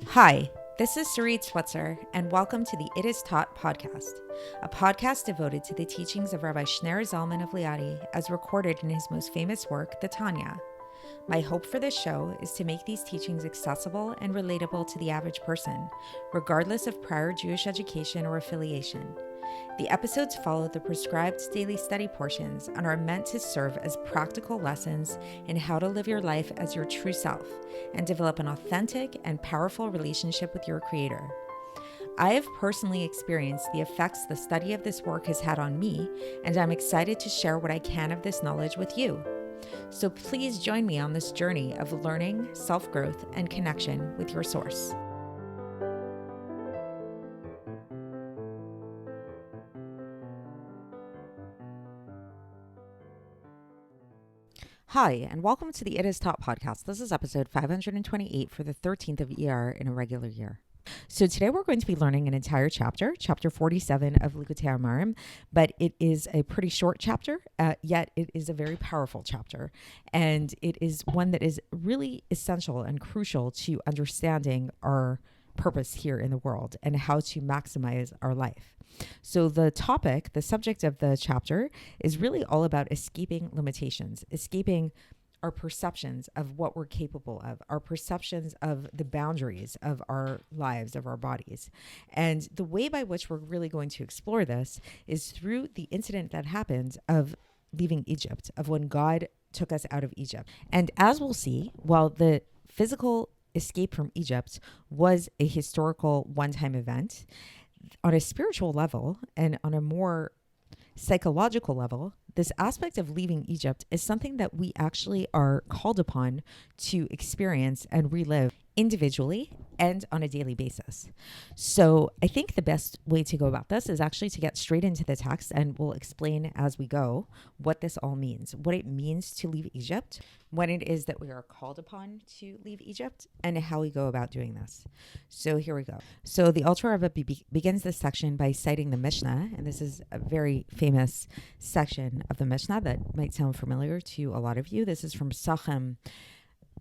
Hi, this is Sarit Switzer, and welcome to the It Is Taught podcast, a podcast devoted to the teachings of Rabbi Shneur Zalman of Liadi as recorded in his most famous work, the Tanya. My hope for this show is to make these teachings accessible and relatable to the average person, regardless of prior Jewish education or affiliation. The episodes follow the prescribed daily study portions and are meant to serve as practical lessons in how to live your life as your true self and develop an authentic and powerful relationship with your Creator. I have personally experienced the effects the study of this work has had on me, and I'm excited to share what I can of this knowledge with you. So please join me on this journey of learning, self-growth, and connection with your source. Hi, and welcome to the It Is Taught podcast. This is episode 528 for the 13th of Iyar in a regular year. So today we're going to be learning an entire chapter, chapter 47 of Likkutei Amarim, but it is a pretty short chapter, yet it is a very powerful chapter. And it is one that is really essential and crucial to understanding our purpose here in the world and how to maximize our life. So the subject of the chapter is really all about escaping limitations, escaping our perceptions of what we're capable of, our perceptions of the boundaries of our lives, of our bodies. And the way by which we're really going to explore this is through the incident that happened of leaving Egypt, of when God took us out of Egypt. And as we'll see, while the physical escape from Egypt was a historical one-time event, on a spiritual level and on a more psychological level, this aspect of leaving Egypt is something that we actually are called upon to experience and relive individually and on a daily basis. So I think the best way to go about this is actually to get straight into the text, and we'll explain as we go what this all means, what it means to leave Egypt, when it is that we are called upon to leave Egypt, and how we go about doing this. So here we go. So the Alter Rebbe begins this section by citing the Mishnah, and this is a very famous section of the Mishnah that might sound familiar to a lot of you. This is from Sachem,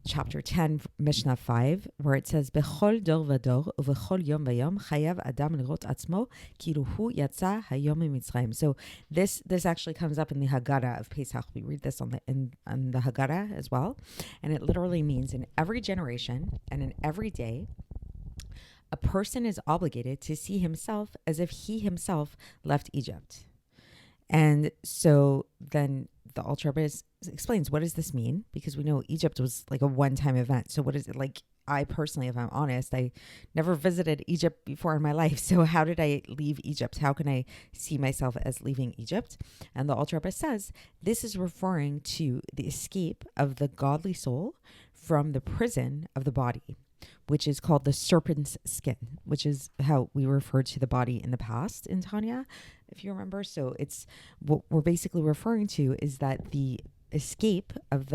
chapter 10, Mishnah 5, where it says, Bechol dor vador uvechol yom vayom chayav adam lirot atzmo kilu hu yatsa hayom mitzrayim. So this actually comes up in the Haggadah of Pesach. We read this on the Haggadah as well, and it literally means in every generation and in every day, a person is obligated to see himself as if he himself left Egypt. And so then the Alter Rebbe explains, what does this mean? Because we know Egypt was like a one-time event. So what is it like? I personally, if I'm honest, I never visited Egypt before in my life. So how did I leave Egypt? How can I see myself as leaving Egypt? And the Alter Rebbe says, this is referring to the escape of the godly soul from the prison of the body, which is called the serpent's skin, which is how we referred to the body in the past in Tanya, if you remember. So it's what we're basically referring to is that the escape of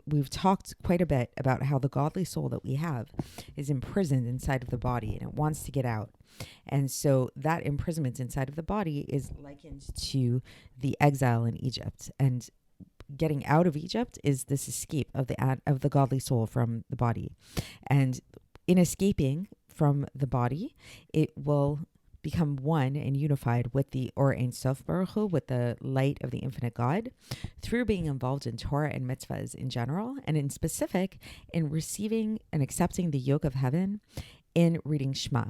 we've talked quite a bit about how the godly soul that we have is imprisoned inside of the body and it wants to get out. And so that imprisonment inside of the body is likened to the exile in Egypt. And getting out of Egypt is this escape of the godly soul from the body. And in escaping from the body, it will become one and unified with the Or Ein Sof Baruch Hu, with the light of the infinite God, through being involved in Torah and mitzvahs in general, and in specific, in receiving and accepting the yoke of heaven in reading Shema.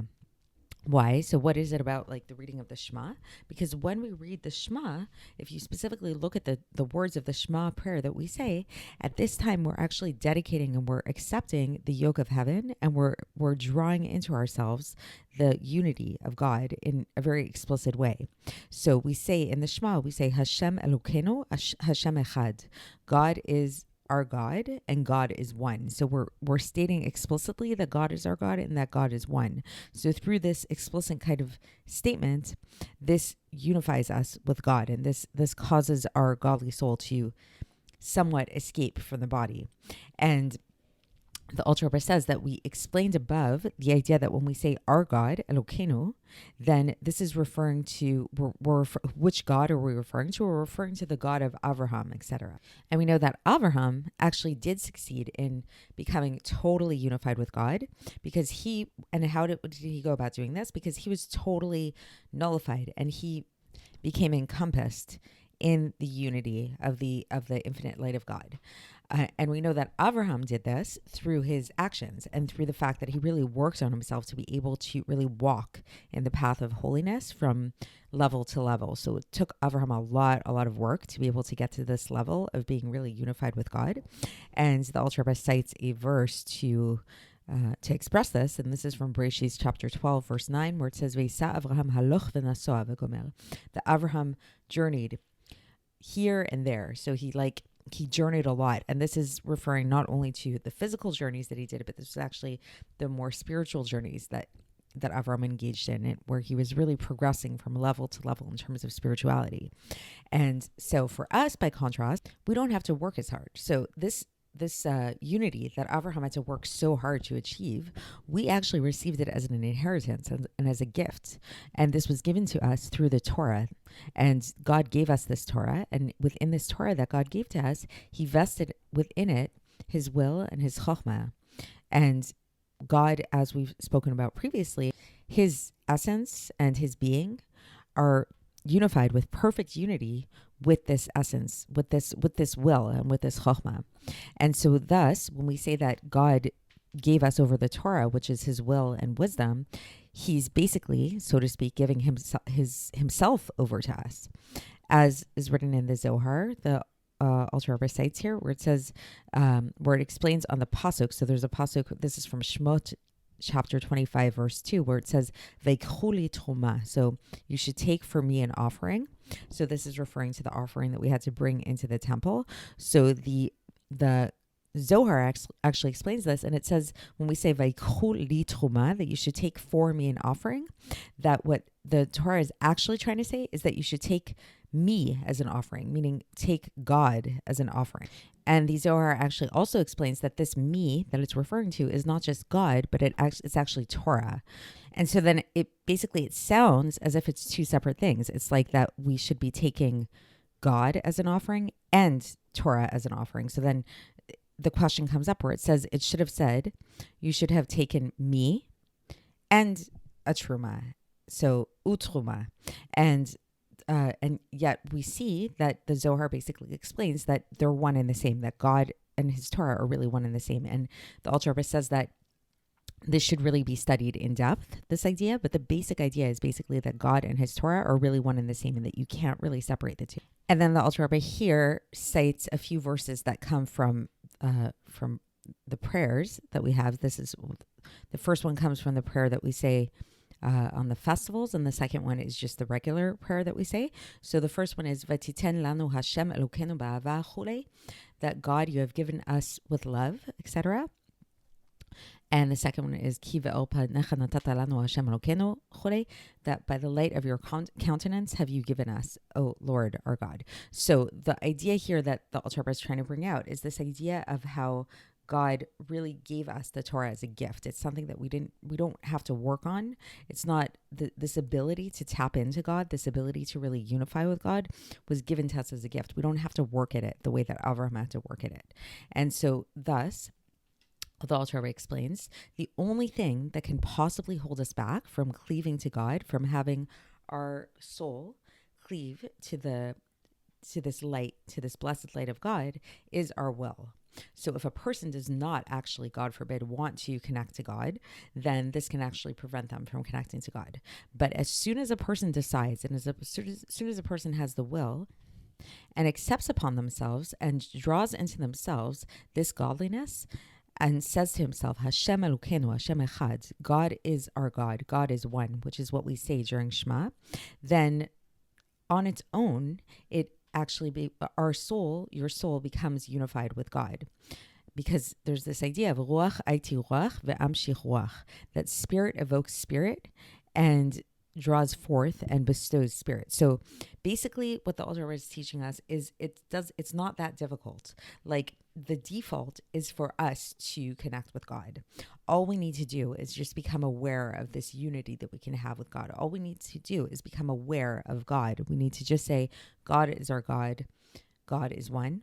Why? So what is it about like the reading of the Shema? Because when we read the Shema, if you specifically look at the words of the Shema prayer that we say, at this time we're actually dedicating and we're accepting the yoke of heaven, and we're drawing into ourselves the unity of God in a very explicit way. So we say in the Shema, we say Hashem Elokeinu, Hashem Echad. God is our God and God is one. So we're stating explicitly that God is our God and that God is one. So through this explicit kind of statement, this unifies us with God, and this causes our godly soul to somewhat escape from the body. And the Alter Rebbe says that we explained above the idea that when we say our God, Elokeinu, then this is referring to, which God are we referring to? We're referring to the God of Avraham, etc. And we know that Avraham actually did succeed in becoming totally unified with God, because how did he go about doing this? Because he was totally nullified and he became encompassed in the unity of the infinite light of God. And we know that Avraham did this through his actions and through the fact that he really worked on himself to be able to really walk in the path of holiness from level to level. So it took Avraham a lot of work to be able to get to this level of being really unified with God. And the Alter Rebbe cites a verse to express this, and this is from Bereshit chapter 12, verse 9, where it says, "Ve'isa Avraham haloch v'nasoa v'gomer." That Avraham journeyed here and there. So he journeyed a lot. And this is referring not only to the physical journeys that he did, but this is actually the more spiritual journeys that Avram engaged in, it, where he was really progressing from level to level in terms of spirituality. And so for us, by contrast, we don't have to work as hard. So this unity that Avraham had to work so hard to achieve, we actually received it as an inheritance and as a gift. And this was given to us through the Torah. And God gave us this Torah. And within this Torah that God gave to us, he vested within it his will and his chokhmah. And God, as we've spoken about previously, his essence and his being are unified with perfect unity with this essence, with this will and with this chokhmah. And so thus, when we say that God gave us over the Torah, which is his will and wisdom, he's basically, so to speak, giving himself over to us. As is written in the Zohar, the Alter Rebbe cites here, where it says, where it explains on the pasuk. So there's a pasuk, this is from Shemot chapter 25, verse 2, where it says, "Veikhu li truma." So you should take for me an offering. So this is referring to the offering that we had to bring into the temple. So the Zohar actually explains this, and it says, when we say "Veikhu li truma," that you should take for me an offering, that what the Torah is actually trying to say is that you should take me as an offering, meaning take God as an offering. And the Zohar actually also explains that this me that it's referring to is not just God, but it's actually Torah. And so then it sounds as if it's two separate things. It's like that we should be taking God as an offering and Torah as an offering. So then the question comes up where it says, it should have said, you should have taken me and a truma. So utruma. And yet we see that the Zohar basically explains that they're one and the same, that God and his Torah are really one and the same. And the Alter Rebbe says that this should really be studied in depth, this idea, but the basic idea is basically that God and his Torah are really one and the same and that you can't really separate the two. And then the Alter Rebbe here cites a few verses that come from the prayers that we have. This is, the first one comes from the prayer that we say on the festivals, and the second one is just the regular prayer that we say. So the first one is Vatiten lanu Hashem Elokeinu ba'ava chulei, that God, you have given us with love, etc. And the second one is Ki ve'or panecha natata lanu Hashem Elokeinu chulei, that by the light of your countenance have you given us, O Lord our God. So the idea here that the Alter Rebbe is trying to bring out is this idea of how God really gave us the Torah as a gift. It's something that we don't have to work on. It's not this ability to tap into God, this ability to really unify with God was given to us as a gift. We don't have to work at it the way that Avraham had to work at it. And so thus, the Alter Rebbe explains, the only thing that can possibly hold us back from cleaving to God, from having our soul cleave to this light, to this blessed light of God, is our will. So if a person does not actually, God forbid, want to connect to God, then this can actually prevent them from connecting to God. But as soon as a person decides, and as soon as a person has the will and accepts upon themselves and draws into themselves this godliness and says to himself, Hashem Elokeinu, Hashem Echad, God is our God, God is one, which is what we say during Shema, then on its own, your soul becomes unified with God. Because there's this idea of ruach aiti ruach ve'amshich ruach, that spirit evokes spirit and draws forth and bestows spirit. So basically what the Alter Rebbe is teaching us is it's not that difficult. Like the default is for us to connect with God. All we need to do is just become aware of this unity that we can have with God. All we need to do is become aware of God. We need to just say, God is our God. God is one.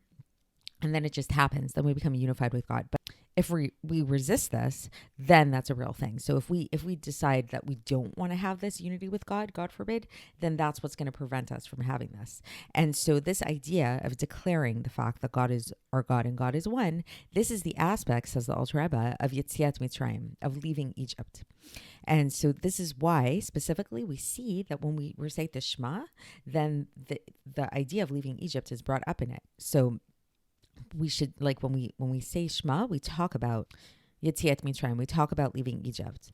And then it just happens. Then we become unified with God. But if we resist this, then that's a real thing. So if we decide that we don't want to have this unity with God, God forbid, then that's what's going to prevent us from having this. And so this idea of declaring the fact that God is our God and God is one, this is the aspect, says the Alter Rebbe, of Yetziat Mitzrayim, of leaving Egypt. And so this is why specifically we see that when we recite the Shema, then the idea of leaving Egypt is brought up in it. So we should, like, when we say Shema, we talk about Yetziat Mitzrayim, we talk about leaving Egypt.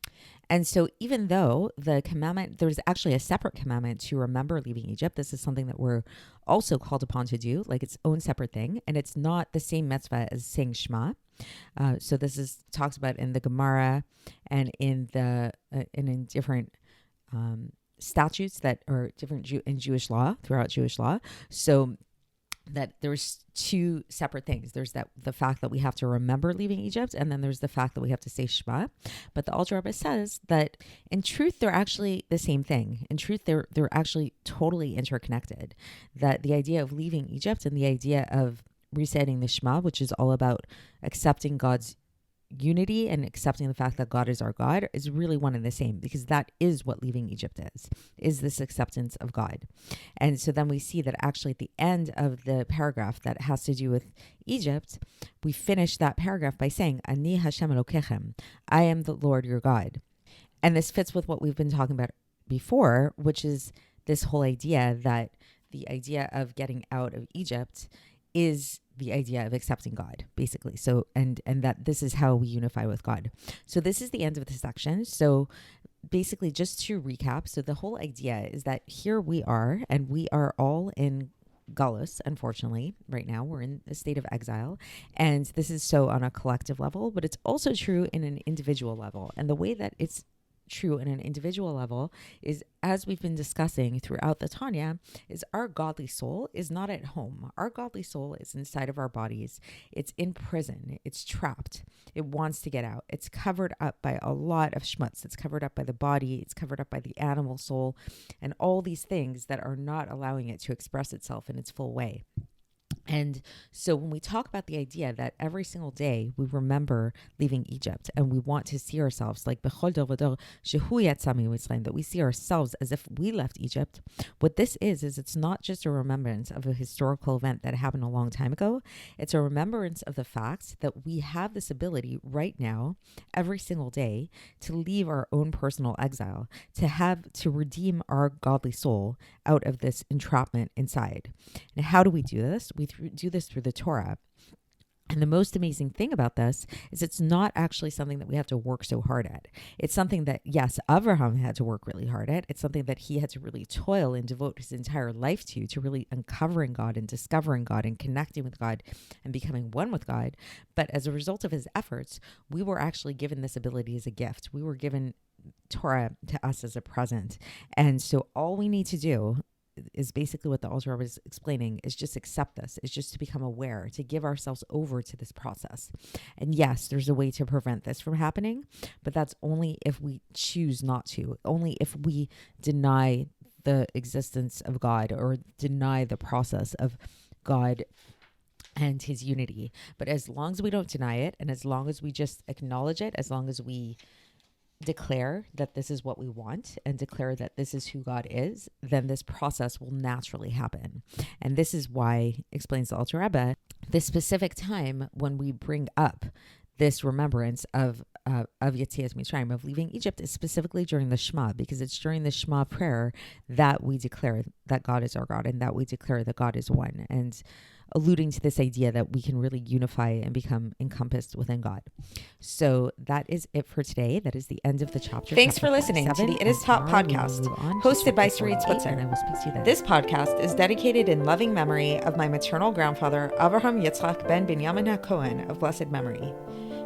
And so even though the commandment, there's actually a separate commandment to remember leaving Egypt, this is something that we're also called upon to do, like its own separate thing, and it's not the same mitzvah as saying Shema. So this is talked about in the Gemara and in different statutes that are different in Jewish law, throughout Jewish law. So that there's two separate things. There's the fact that we have to remember leaving Egypt, and then there's the fact that we have to say Shema. But the Alter Rebbe says that in truth, they're actually the same thing. In truth, they're actually totally interconnected. That the idea of leaving Egypt and the idea of reciting the Shema, which is all about accepting God's unity and accepting the fact that God is our God, is really one and the same, because that is what leaving Egypt is this acceptance of God. And so then we see that actually at the end of the paragraph that has to do with Egypt, we finish that paragraph by saying, Ani Hashem Elokechem, I am the Lord your God. And this fits with what we've been talking about before, which is this whole idea that the idea of getting out of Egypt is the idea of accepting God, basically. So, and that this is how we unify with God. So this is the end of the section. So basically, just to recap, so the whole idea is that here we are, and we are all in Galus, unfortunately. Right now, we're in a state of exile. And this is so on a collective level, but it's also true in an individual level. And the way that it's true in an individual level is, as we've been discussing throughout the Tanya, is our godly soul is not at home. Our godly soul is inside of our bodies. It's in prison. It's trapped. It wants to get out. It's covered up by a lot of schmutz. It's covered up by the body. It's covered up by the animal soul and all these things that are not allowing it to express itself in its full way. And so when we talk about the idea that every single day we remember leaving Egypt and we want to see ourselves like that we see ourselves as if we left Egypt, what this is it's not just a remembrance of a historical event that happened a long time ago. It's a remembrance of the fact that we have this ability right now, every single day, to leave our own personal exile, to redeem our godly soul out of this entrapment inside. And how do we do this? We do this through the Torah. And the most amazing thing about this is it's not actually something that we have to work so hard at. It's something that, yes, Avraham had to work really hard at. It's something that he had to really toil and devote his entire life to really uncovering God and discovering God and connecting with God and becoming one with God. But as a result of his efforts, we were actually given this ability as a gift. We were given Torah to us as a present. And so all we need to do is basically what the Alter Rebbe is explaining, is just accept this, is just to become aware, to give ourselves over to this process. And yes, there's a way to prevent this from happening, but that's only if we choose not to, only if we deny the existence of God or deny the process of God and his unity. But as long as we don't deny it, and as long as we just acknowledge it, as long as we declare that this is what we want and declare that this is who God is, then this process will naturally happen. And this is why, explains the Alter Rebbe, this specific time when we bring up this remembrance of Yetziat Mitzrayim, of leaving Egypt, is specifically during the Shema, because it's during the Shema prayer that we declare that God is our God and that we declare that God is one, and alluding to this idea that we can really unify and become encompassed within God. So that is it for today. That is the end of the chapter. Thanks for listening to the It Is Taught podcast, hosted by Sarit Switzer. And I will speak to you then. This podcast is dedicated in loving memory of my maternal grandfather, Avraham Yitzchak ben Binyamin HaKohen of blessed memory.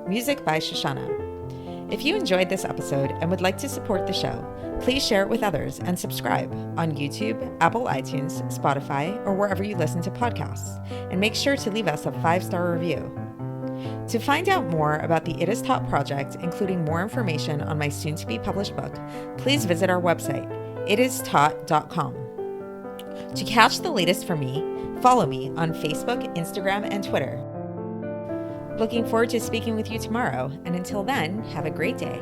Music by Shoshana. If you enjoyed this episode and would like to support the show, please share it with others and subscribe on YouTube, Apple iTunes, Spotify, or wherever you listen to podcasts. And make sure to leave us a 5-star review. To find out more about the It Is Taught project, including more information on my soon-to-be published book, please visit our website, itistaught.com. To catch the latest from me, follow me on Facebook, Instagram, and Twitter. Looking forward to speaking with you tomorrow, and until then, have a great day.